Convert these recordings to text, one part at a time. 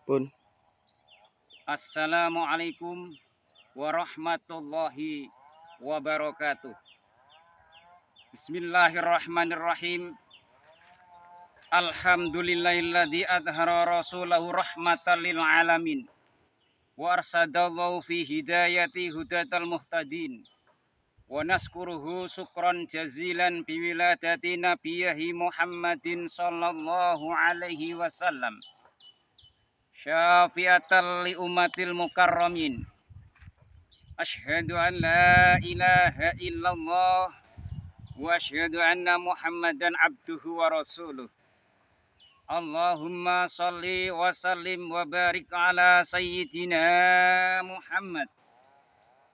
Pun. Assalamualaikum warahmatullahi wabarakatuh. Bismillahirrahmanirrahim. Alhamdulillahilladzi adhara rasulahu rahmatan lil alamin wa arsadallahu fi hidayati hudatal muhtadin wa naskuruhu syukran jazilan bi wiladati nabiyhi Muhammadin sallallahu alaihi wasallam syafi'atan li ummatil mukarramin. Asyhadu an la ilaha illallah wa asyhadu anna Muhammadan abduhu wa rasuluh. Allahumma salli wa sallim wa barik ala sayyidina Muhammad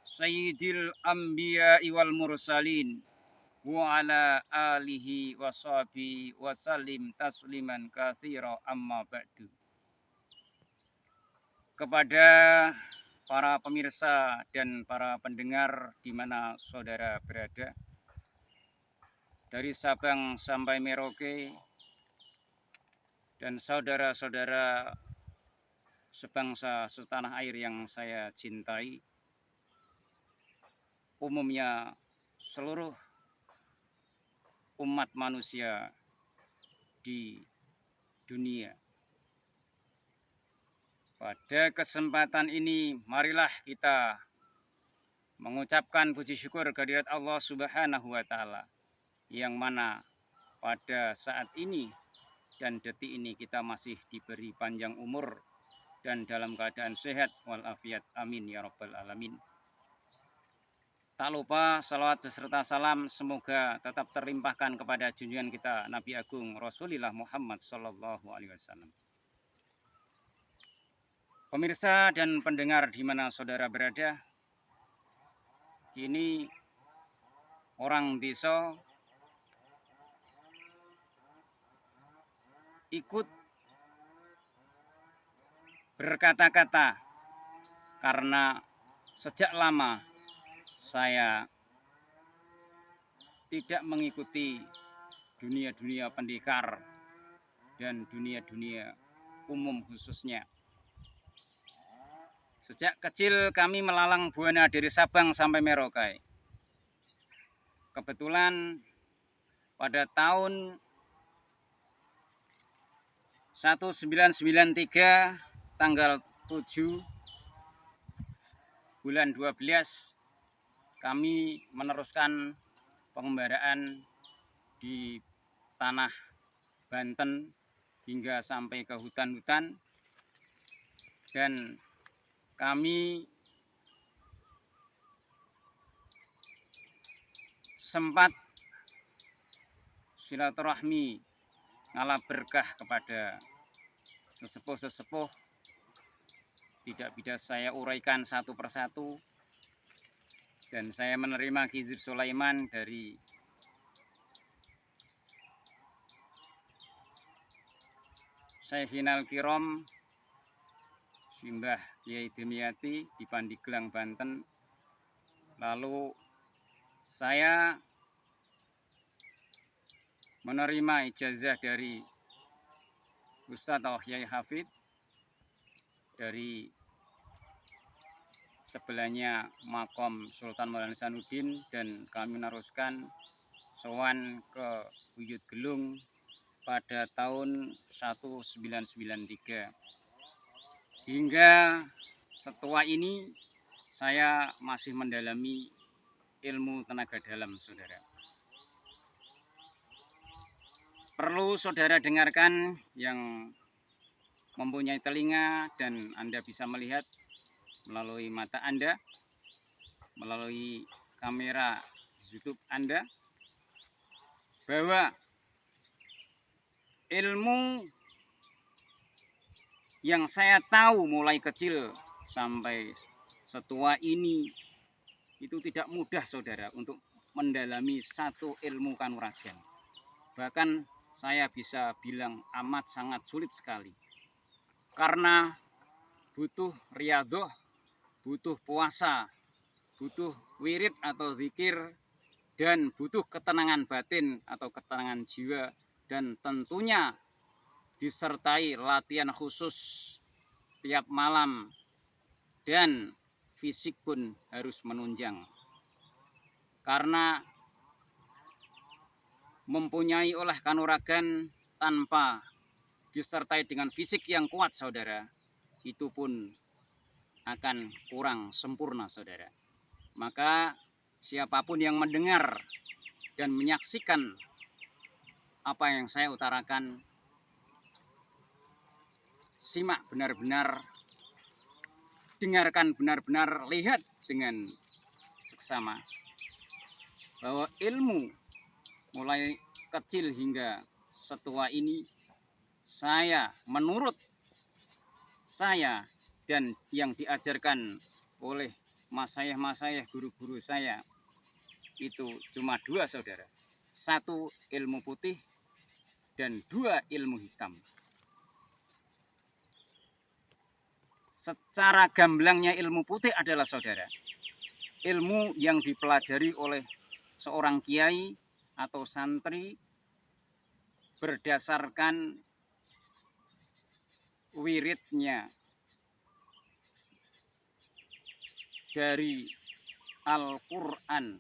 sayyidil anbiya'i wal mursalin wa ala alihi wa sahbihi wa sallim tasliman katsira amma ba'du. Kepada para pemirsa dan para pendengar di mana saudara berada, dari Sabang sampai Merauke, dan saudara-saudara sebangsa setanah air yang saya cintai, umumnya seluruh umat manusia di dunia. Pada kesempatan ini, marilah kita mengucapkan puji syukur kehadirat Allah Subhanahu wa Ta'ala, yang mana pada saat ini dan detik ini kita masih diberi panjang umur dan dalam keadaan sehat walafiat. Amin ya rabbal alamin. Tak lupa salawat beserta salam semoga tetap terlimpahkan kepada junjungan kita Nabi Agung Rasulullah Muhammad sallallahu alaihi wasallam. Pemirsa dan pendengar di mana saudara berada, kini orang desa ikut berkata-kata karena sejak lama saya tidak mengikuti dunia-dunia pendekar dan dunia-dunia umum khususnya. Sejak kecil kami melalang buana dari Sabang sampai Merauke. Kebetulan pada tahun 1993 tanggal 7 bulan 12 kami meneruskan pengembaraan di tanah Banten hingga sampai ke hutan-hutan, dan kami sempat silaturahmi ngalah berkah kepada sesepuh-sesepuh. Tidak bisa saya uraikan satu persatu, dan saya menerima Hizib Sulaiman dari Syekhinal Kiram Simbah Kiai Demyati di Pandeglang, Banten. Lalu saya menerima ijazah dari Ustadz Al-Kiai Hafid dari sebelahnya Makom Sultan Maulana Hasanuddin, dan kami meneruskan sowan ke Buyut Gelung pada tahun 1993. Hingga setua ini saya masih mendalami ilmu tenaga dalam, saudara. Perlu saudara dengarkan yang mempunyai telinga dan Anda bisa melihat melalui mata Anda, melalui kamera YouTube Anda, bahwa ilmu yang saya tahu mulai kecil sampai setua ini itu tidak mudah, saudara, untuk mendalami satu ilmu kanuragan. Bahkan saya bisa bilang amat sangat sulit sekali, karena butuh riyadhah, butuh puasa, butuh wirid atau zikir, dan butuh ketenangan batin atau ketenangan jiwa, dan tentunya disertai latihan khusus tiap malam, dan fisik pun harus menunjang. Karena mempunyai olah kanuragan tanpa disertai dengan fisik yang kuat, saudara, itu pun akan kurang sempurna, saudara. Maka siapapun yang mendengar dan menyaksikan apa yang saya utarakan, simak benar-benar, dengarkan benar-benar, lihat dengan seksama bahwa ilmu mulai kecil hingga setua ini, menurut saya dan yang diajarkan oleh masayah-masayah, guru-guru saya, itu cuma dua, saudara. Satu, ilmu putih, dan dua, ilmu hitam. Secara gamblangnya ilmu putih adalah, saudara, ilmu yang dipelajari oleh seorang kiai atau santri berdasarkan wiridnya dari Al-Quran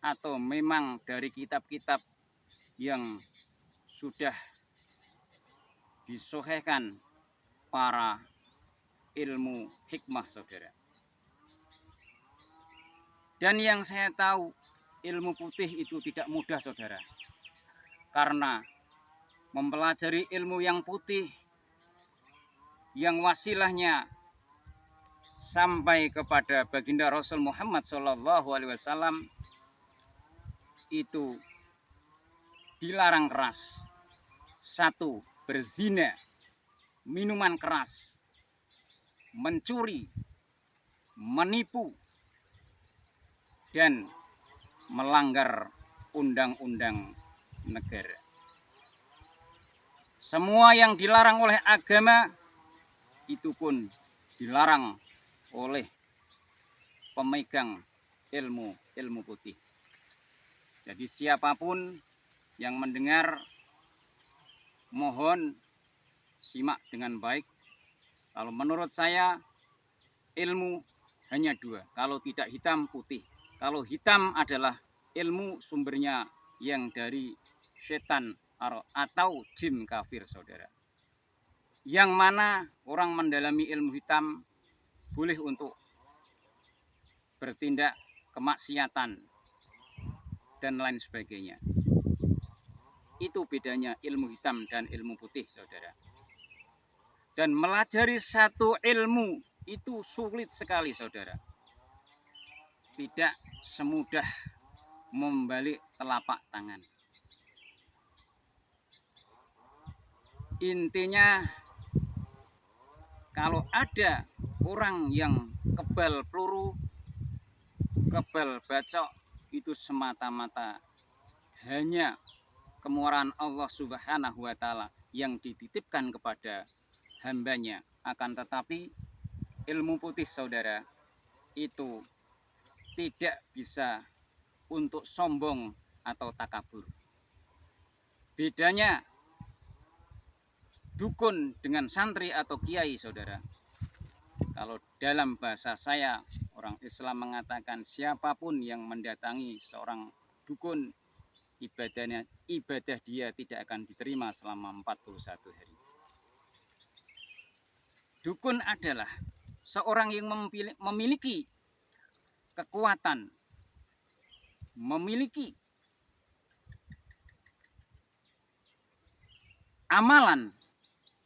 atau memang dari kitab-kitab yang sudah disohhekan para ilmu hikmah, saudara. Dan yang saya tahu, ilmu putih itu tidak mudah, saudara, karena mempelajari ilmu yang putih, yang wasilahnya sampai kepada baginda Rasul Muhammad SAW, itu dilarang keras. Satu, berzina, minuman keras, mencuri, menipu, dan melanggar undang-undang negara. Semua yang dilarang oleh agama itu pun dilarang oleh pemegang ilmu putih. Jadi siapapun yang mendengar, mohon simak dengan baik. Kalau menurut saya, ilmu hanya dua. Kalau tidak hitam, putih. Kalau hitam adalah ilmu sumbernya yang dari setan atau jin kafir, saudara. Yang mana orang mendalami ilmu hitam boleh untuk bertindak kemaksiatan dan lain sebagainya. Itu bedanya ilmu hitam dan ilmu putih, saudara. Dan melajari satu ilmu itu sulit sekali, saudara. Tidak semudah membalik telapak tangan. Intinya, kalau ada orang yang kebal peluru, kebal bacok, itu semata-mata hanya kemurahan Allah Subhanahu wa Ta'ala yang dititipkan kepada hambanya. Akan tetapi ilmu putih, saudara, itu tidak bisa untuk sombong atau takabur. Bedanya dukun dengan santri atau kiai, saudara. Kalau dalam bahasa saya, orang Islam mengatakan siapapun yang mendatangi seorang dukun, ibadah dia tidak akan diterima selama 41 hari. Dukun adalah seorang yang memiliki kekuatan, memiliki amalan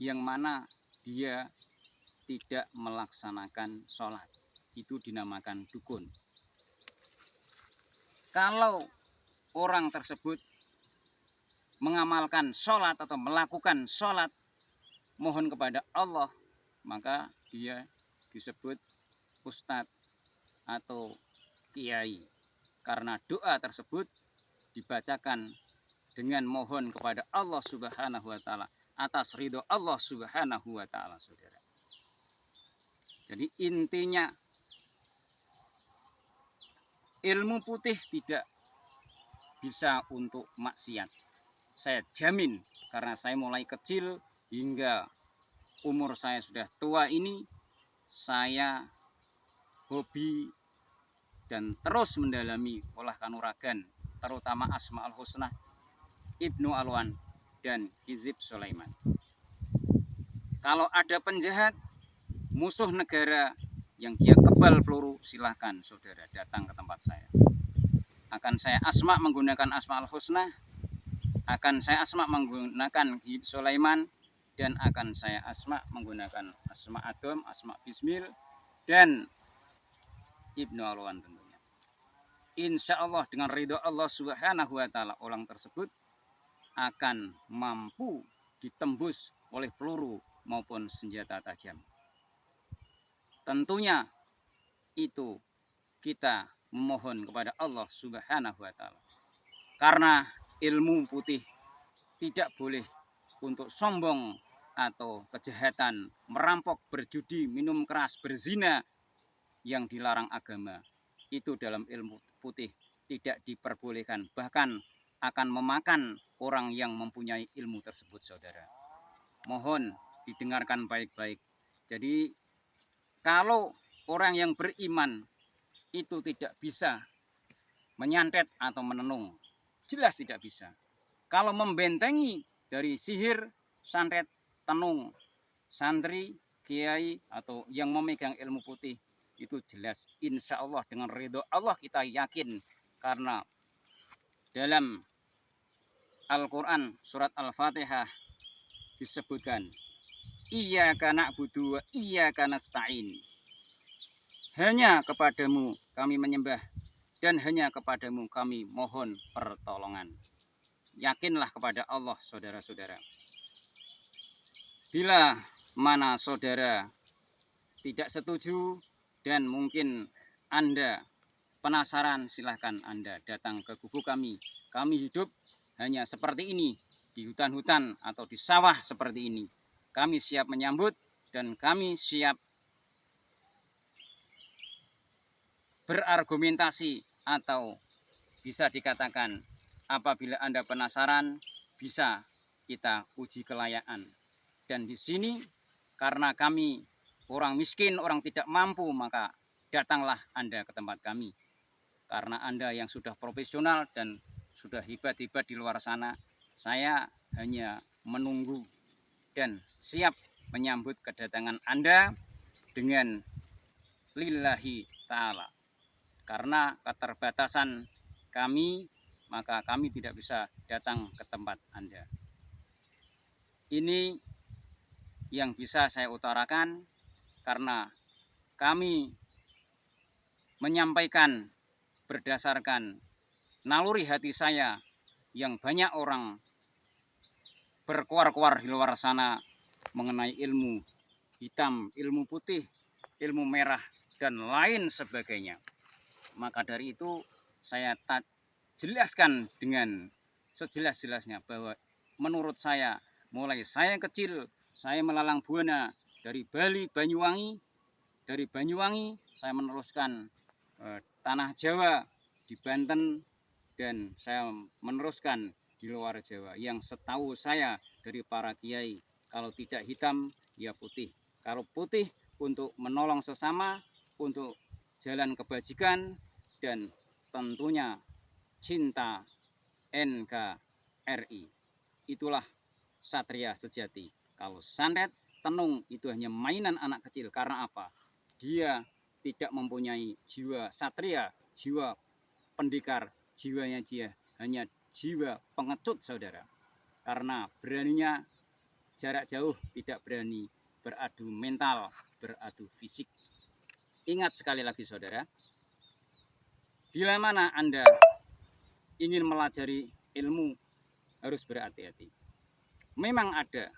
yang mana dia tidak melaksanakan sholat. Itu dinamakan dukun. Kalau orang tersebut mengamalkan sholat atau melakukan sholat mohon kepada Allah, maka dia disebut ustadz atau kiai. Karena doa tersebut dibacakan dengan mohon kepada Allah Subhanahu wa Ta'ala, atas ridho Allah Subhanahu wa Ta'ala, saudara. Jadi intinya, ilmu putih tidak bisa untuk maksiat. Saya jamin, karena saya mulai kecil hingga umur saya sudah tua ini, saya hobi dan terus mendalami olah kanuragan, terutama Asmaul Husna, Ibnu Alwan, dan Hizib Sulaiman. Kalau ada penjahat, musuh negara yang dia kebal peluru, silahkan saudara datang ke tempat saya. Akan saya asma menggunakan Asmaul Husna, akan saya asma menggunakan Hizib Sulaiman, dan akan saya asma menggunakan Asma Adam, Asma Bismil, dan Ibnu Alwan tentunya. Insya Allah dengan ridho Allah Subhanahu wa Ta'ala, orang tersebut akan mampu ditembus oleh peluru maupun senjata tajam. Tentunya itu kita memohon kepada Allah Subhanahu wa Ta'ala. Karena ilmu putih tidak boleh untuk sombong atau kejahatan, merampok, berjudi, minum keras, berzina yang dilarang agama. Itu dalam ilmu putih tidak diperbolehkan, bahkan akan memakan orang yang mempunyai ilmu tersebut, saudara. Mohon didengarkan baik-baik. Jadi kalau orang yang beriman itu tidak bisa menyantet atau menenung, jelas tidak bisa. Kalau membentengi dari sihir, santet, tenung, santri, kiai, atau yang memegang ilmu putih, itu jelas insya Allah dengan ridho Allah kita yakin. Karena dalam Al-Quran surat Al-Fatihah disebutkan, Iyyaka na'budu wa iyyaka nasta'in. Hanya kepadamu kami menyembah dan hanya kepadamu kami mohon pertolongan. Yakinlah kepada Allah, saudara-saudara. Bila mana saudara tidak setuju dan mungkin Anda penasaran, silahkan Anda datang ke gubuk kami. Kami hidup hanya seperti ini, di hutan-hutan atau di sawah seperti ini. Kami siap menyambut dan kami siap berargumentasi, atau bisa dikatakan apabila Anda penasaran, bisa kita uji kelayakan. Dan di sini karena kami orang miskin, orang tidak mampu, maka datanglah Anda ke tempat kami. Karena Anda yang sudah profesional dan sudah hebat-hebat di luar sana, saya hanya menunggu dan siap menyambut kedatangan Anda dengan lillahi ta'ala. Karena keterbatasan kami, maka kami tidak bisa datang ke tempat Anda. Ini yang bisa saya utarakan karena kami menyampaikan berdasarkan naluri hati saya yang banyak orang berkuar-kuar di luar sana mengenai ilmu hitam, ilmu putih, ilmu merah, dan lain sebagainya. Maka dari itu saya jelaskan dengan sejelas-jelasnya bahwa menurut saya, mulai saya kecil, saya melalang buana dari Bali, Banyuwangi. Dari Banyuwangi saya meneruskan tanah Jawa di Banten, dan saya meneruskan di luar Jawa. Yang setahu saya dari para kiai, kalau tidak hitam ya putih. Kalau putih untuk menolong sesama, untuk jalan kebajikan, dan tentunya cinta NKRI. Itulah satria sejati. Kalau santet, tenung itu hanya mainan anak kecil. Karena apa? Dia tidak mempunyai jiwa satria, jiwa pendekar. Jiwanya dia hanya jiwa pengecut, saudara. Karena beraninya jarak jauh, tidak berani beradu mental, beradu fisik. Ingat sekali lagi, saudara, bila mana Anda ingin melajari ilmu, harus berhati-hati. Memang ada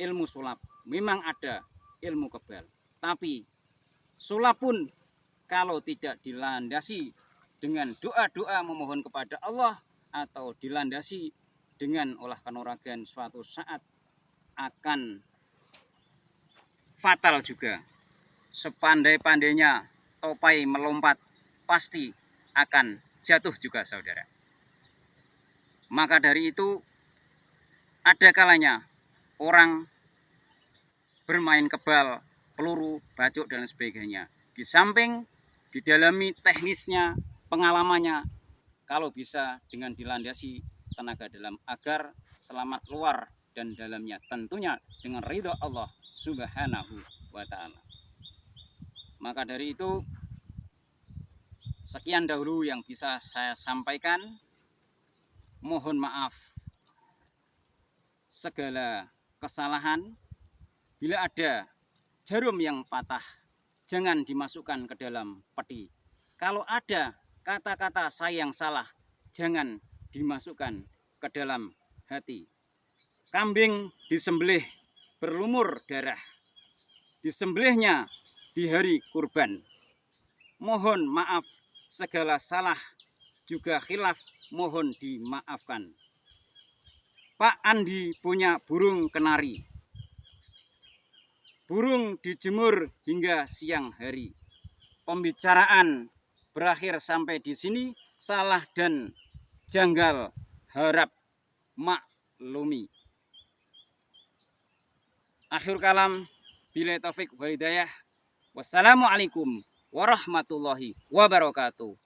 ilmu sulap, memang ada ilmu kebal. Tapi sulap pun kalau tidak dilandasi dengan doa-doa memohon kepada Allah, atau dilandasi dengan olah kanuragan, suatu saat akan fatal juga. Sepandai-pandainya topai melompat, pasti akan jatuh juga, saudara. Maka dari itu, ada kalanya orang bermain kebal, peluru, bacok, dan sebagainya. Di samping didalami teknisnya, pengalamannya, kalau bisa dengan dilandasi tenaga dalam agar selamat luar dan dalamnya, tentunya dengan ridho Allah Subhanahu wa Ta'ala. Maka dari itu, sekian dahulu yang bisa saya sampaikan. Mohon maaf segala kesalahan. Bila ada jarum yang patah, jangan dimasukkan ke dalam peti. Kalau ada kata-kata saya yang salah, jangan dimasukkan ke dalam hati. Kambing disembelih berlumur darah, disembelihnya di hari kurban. Mohon maaf segala salah juga khilaf mohon dimaafkan. Pak Andi punya burung kenari. Burung dijemur hingga siang hari. Pembicaraan berakhir sampai di sini. Salah dan janggal harap maklumi. Akhir kalam, billahi taufik wal hidayah. Wassalamualaikum warahmatullahi wabarakatuh.